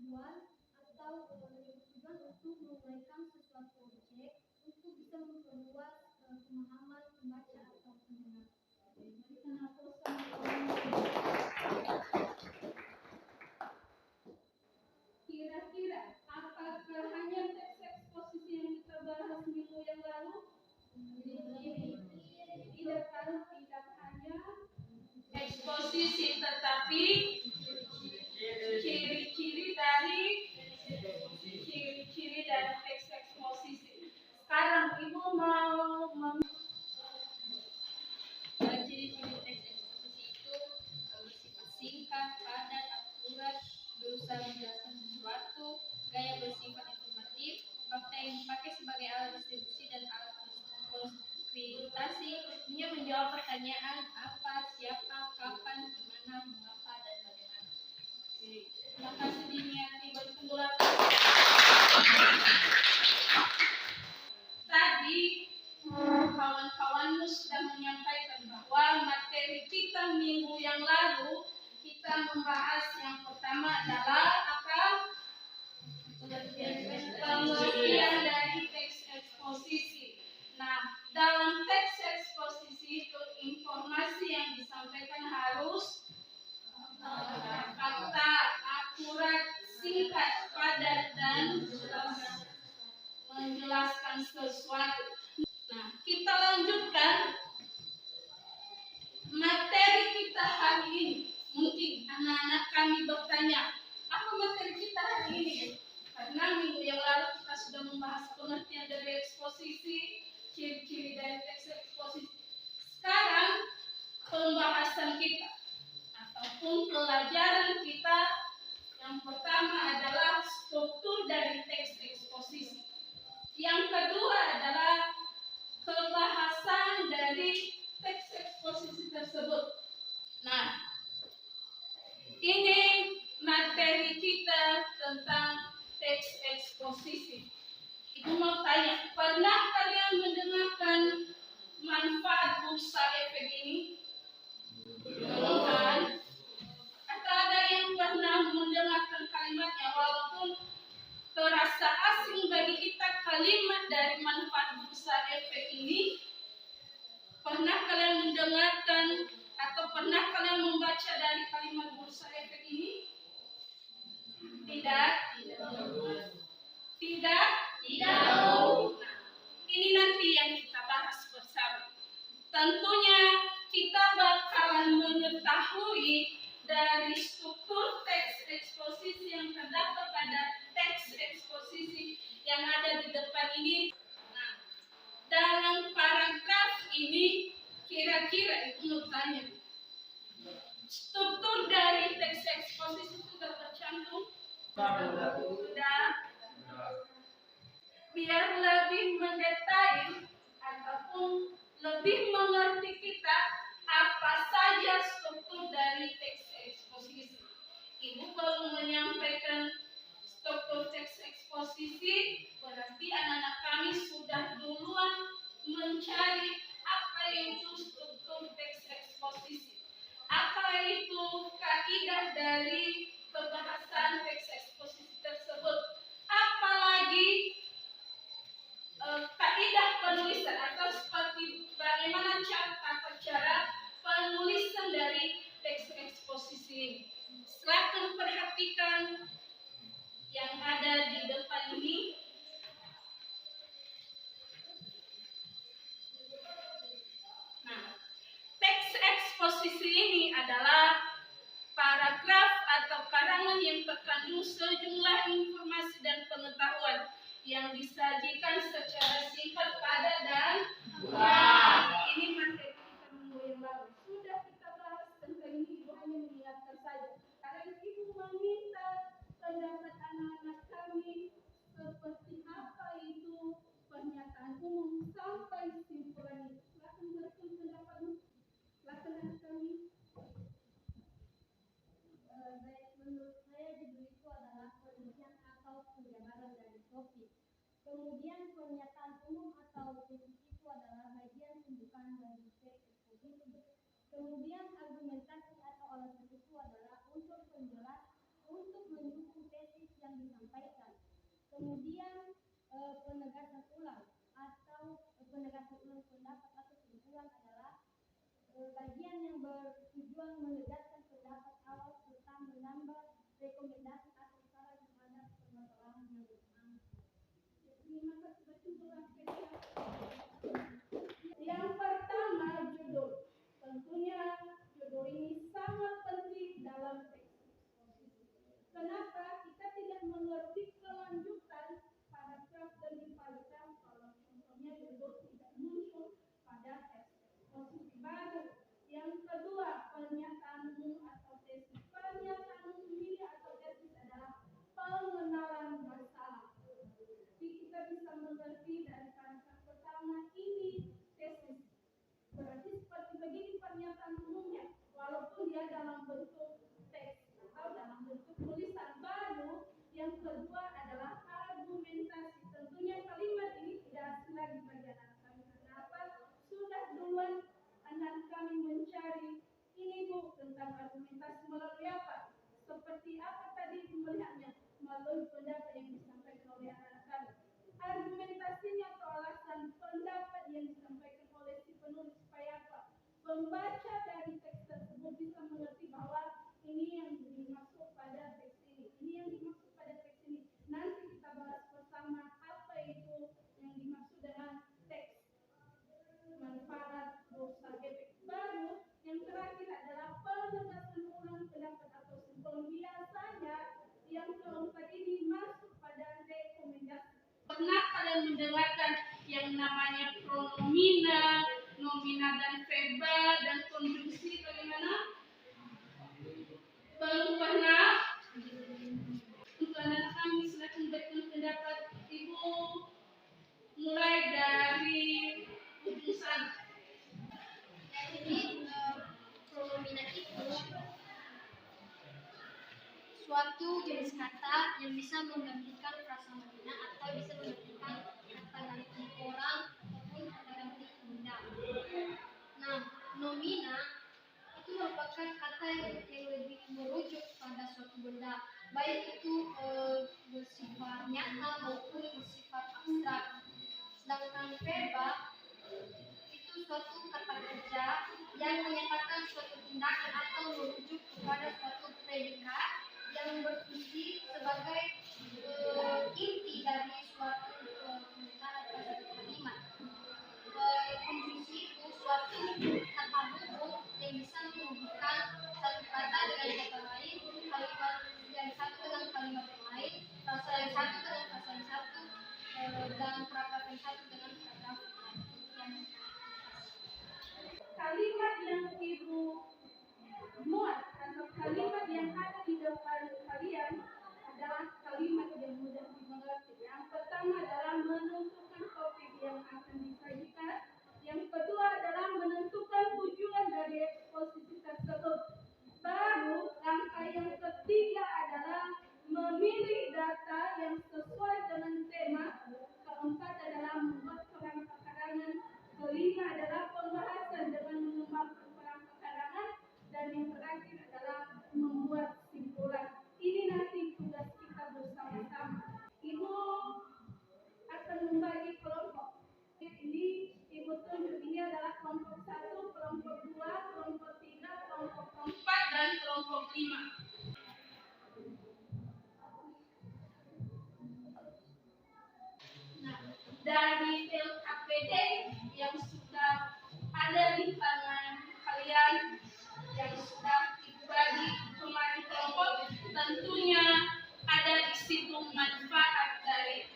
pengetahuan atau bertujuan untuk menguraikan sesuatu objek untuk bisa memperluas pemahaman pembaca atau pendengar. Kira-kira apakah hanya teks eksposisi yang kita bahas minggu yang lalu? Tidak, kalau tidak hanya eksposisi, tetapi ciri-ciri dari teks eksposisi. Sekarang Ibu mau ciri-ciri teks eksposisi itu bersifat singkat, padat, akurat, berusaha menjelaskan sesuatu, gaya bersifat informatif, fakta yang dipakai sebagai alat distribusi dan alat konskritasi, hanya menjawab pertanyaan apa, siapa, kapan, di mana, mengapa, dan bagaimana. Terima kasih diniati bertenggelam. Tadi kawan-kawanmu sudah menyampaikan bahwa materi kita minggu yang lalu kita membahas yang pertama adalah apa? Pengertian dari teks eksposisi. Nah, dalam teks eksposisi itu informasi yang disampaikan harus fakta, akurat, singkat, padat, dan menjelaskan sesuatu. Nah, kita lanjutkan materi kita hari ini. Mungkin anak-anak kami bertanya, apa materi kita hari ini? Karena minggu yang lalu kita sudah membahas pengertian dari eksposisi, ciri-ciri dari teks eksposisi. Sekarang pembahasan kita ataupun pelajaran kita yang pertama adalah struktur dari teks eksposisi. Yang kedua adalah kebahasan dari teks eksposisi tersebut. Nah, ini materi kita tentang teks eksposisi. Ibu mau tanya, pernah kalian mendengarkan manfaat bursa efek ini? Bukan. Atau ada yang pernah mendengarkan kalimatnya walaupun terasa asing bagi kita kalimat dari manfaat bursa efek ini? Pernah kalian mendengarkan atau pernah kalian membaca dari kalimat bursa efek ini? Tidak. Nah, ini nanti yang kita bahas bersama. Tentunya kita bakalan mengetahui dari struktur teks eksposisi yang terdapat pada teks eksposisi yang ada di depan ini. Nah, dalam paragraf ini kira-kira Ibu mau tanya, struktur dari teks eksposisi sudah tercantum? Sudah. Biar lebih mendetail ataupun lebih mengerti kita apa saja struktur dari teks eksposisi. Ibu baru menyampaikan struktur teks eksposisi, berarti anak-anak kami sudah duluan mencari apa itu struktur teks eksposisi. Apa itu kaidah dari pembahasan teks eksposisi tersebut. Apalagi kaidah penulisan atau seperti bagaimana cara penulisan dari teks eksposisi ini. Silakan perhatikan yang ada di depan ini. Nah, teks eksposisi ini adalah paragraf atau karangan yang terkandung sejumlah informasi dan pengetahuan yang disajikan secara singkat, padat, dan ini materi kita minggu yang lalu. Sudah kita bahas tentang ini, Ibu hanya mengingatkan saja. Karena Ibu meminta pendapat anak-anak kami seperti apa itu pernyataan umum sampai kesimpulan itu. Silakan berikan pendapatmu. Silakan anak kami. Baik, menurut saya judul itu adalah penelitian atau penjabaran dari topik. Kemudian pernyataan umum atau prinsip itu adalah bagian pembukaan dari teks eksposisi. Kemudian argumentasi atau alasan itu adalah unsur penjelas untuk mendukung tesis yang yang disampaikan. Kemudian penegasan ulang atau penegasan ulang pendapat atau kesimpulan adalah bagian yang bertujuan menegaskan pendapat awal serta menambah rekomendasi atau saran terhadap permasalahan yang berangkat. Terima kasih bersyukurlah. Yang pertama, judul. Tentunya judul ini sangat penting dalam teks eksposisi. Kenapa kita tidak mengerti kelanjutan paragraf demi paragraf kalau contohnya judul tidak muncul pada teks eksposisi baru. Yang kedua, pernyataan umum atau tesis. Pernyataan umum ini atau tesis adalah pengenalan masalah. Jadi kita bisa mengerti dari paragraf pertama ini tesis. Berarti seperti begini pernyataan umumnya, walaupun dia dalam bentuk teks atau dalam bentuk tulisan baru. Yang kedua adalah argumentasi. Tentunya kalimat ini tidak asing lagi bagi anak kami. Kenapa? Sudah duluan anak kami mencari ini Bu tentang argumentasi melalui apa? Seperti apa tadi melihatnya? Melalui pendapat yang disampaikan oleh anak kami. Argumentasinya atau alasan pendapat yang disampaikan oleh si penulis supaya apa? Pembaca dari teks tersebut bisa mengerti bahwa ini yang dimaksud pada teks ini. Ini yang dimaksud pada teks ini. Nanti kita bahas bersama apa itu yang dimaksud dengan teks manfaat dosa efek baru. Yang terakhir adalah penegasan ulang pendapat atau simpul. Biasanya yang keempat ini masuk pada rekomendasi. Pernah kalian mendengarkan yang namanya pronomina, nomina dan verba dan konjungsi bagaimana? Belum pernah? Untuk anak kami silakan berikan pendapat Ibu mulai dari ujung sana. Jadi pronomina itu suatu jenis kata yang bisa menggantikan frasa nomina atau bisa menggantikan kata ganti orang ataupun kata ganti benda. Nah, nomina itu merupakan kata yang lebih merujuk pada suatu benda, baik itu bersifat nyata maupun bersifat abstrak. Sedangkan verba itu suatu kata kerja yang menyatakan suatu tindakan atau merujuk kepada suatu predikat yang berfungsi sebagai inti dari suatu pernyataan atau suatu kalimat. Konjungsi itu suatu kata hubung yang bisa menghubungkan satu kata dengan kata lain, kalimat yang satu dengan kalimat yang lain, frasa yang satu dengan frasa yang satu, dan paragraf yang satu dengan paragraf yang lain. Kalimat yang Ibu muat atau kalimat yang ada di depan kalian adalah kalimat yang mudah dimengerti. Yang pertama adalah menentukan topik yang akan disajikan. Yang kedua adalah menentukan tujuan dari eksposisi tersebut. Baru langkah yang ketiga adalah memilih data yang sesuai dengan tema. Keempat adalah membuat kerangka karangan. Kelima adalah pembahasan dengan mengembangkan kerangka karangan. Dan yang terakhir adalah membuat simpulan. Ini nanti tugas kita bersama-sama. Ibu akan membagi kelompok. Ini Ibu tunjuk, ini adalah kelompok 1, kelompok 2, kelompok 3, kelompok 4, dan kelompok 5. Nah, dari LKPD yang sudah ada di tangan kalian, yang sudah dibagi kemarin kelompok, tentunya ada di situ manfaat dari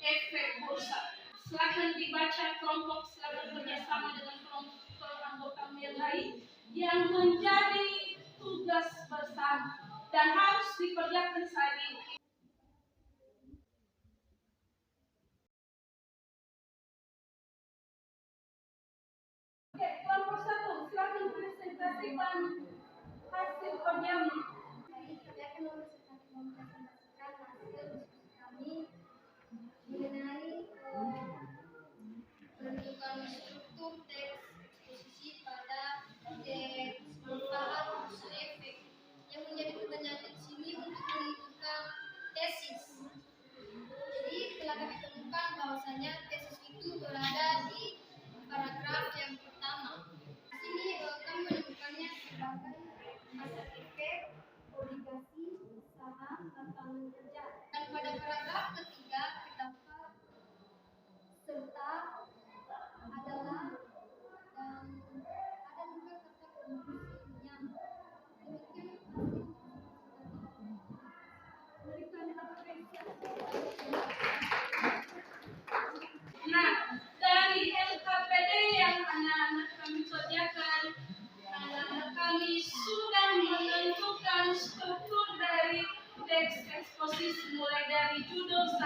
efek bursa. Silakan dibaca kelompok, silakan bekerjasama dengan kelompok anggota yang lain yang menjadi tugas bersama dan harus dikerjakan saat ini. Oke, kelompok 1, silakan presentasikan hasil kerjamu. Jadi saya akan mempresentasikan hasil diskusi kami mengenai penentukan struktur teks eksposisi pada teks manfaat usaha efek. Yang menjadi pertanyaan di sini untuk menentukan tes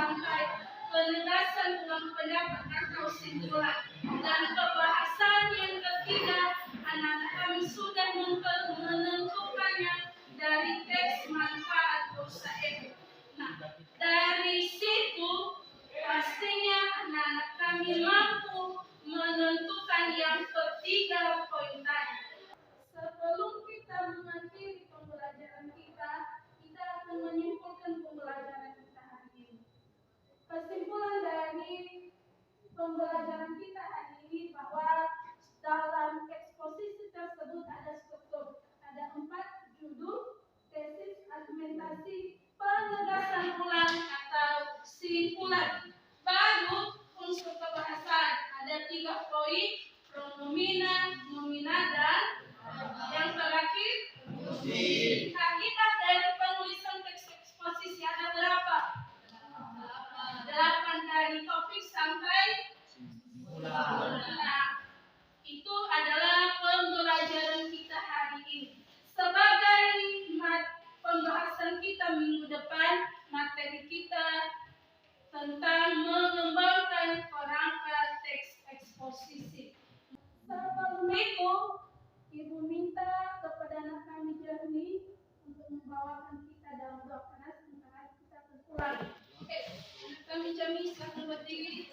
sampai penegasan ulang pendapat atau simpulan. Dan pembahasan yang ketiga, anak-anak kami sudah menentukannya dari teks manfaat dosa efek. Nah, dari situ pastinya anak-anak kami mampu menentukan yang ketiga poin tadi. Sebelum kita mengakhiri pembelajaran kita akan menyimpulkan pembelajaran kita hari ini. Kesimpulan dari pembelajaran kita hari ini bahwa dalam eksposisi tersebut ada struktur, ada 4 judul, tesis, argumentasi, penegasan ulang atau simpulan. Baru unsur kebahasan ada 3 poin, pronomina, nomina, dan yang terakhir hakikat dari penulisan teks eksposisi ada berapa? 8 dari topik sampai nah, itu adalah pembelajaran kita hari ini. Sebagai pembahasan kita minggu depan, materi kita tentang mengembangkan kerangka teks eksposisi. Sebelum itu, Ibu minta kepada anak kami Jernih untuk membawakan kita dalam doa keras sementara kita berpulang. Oke, anak kami Jernih silakan berdiri.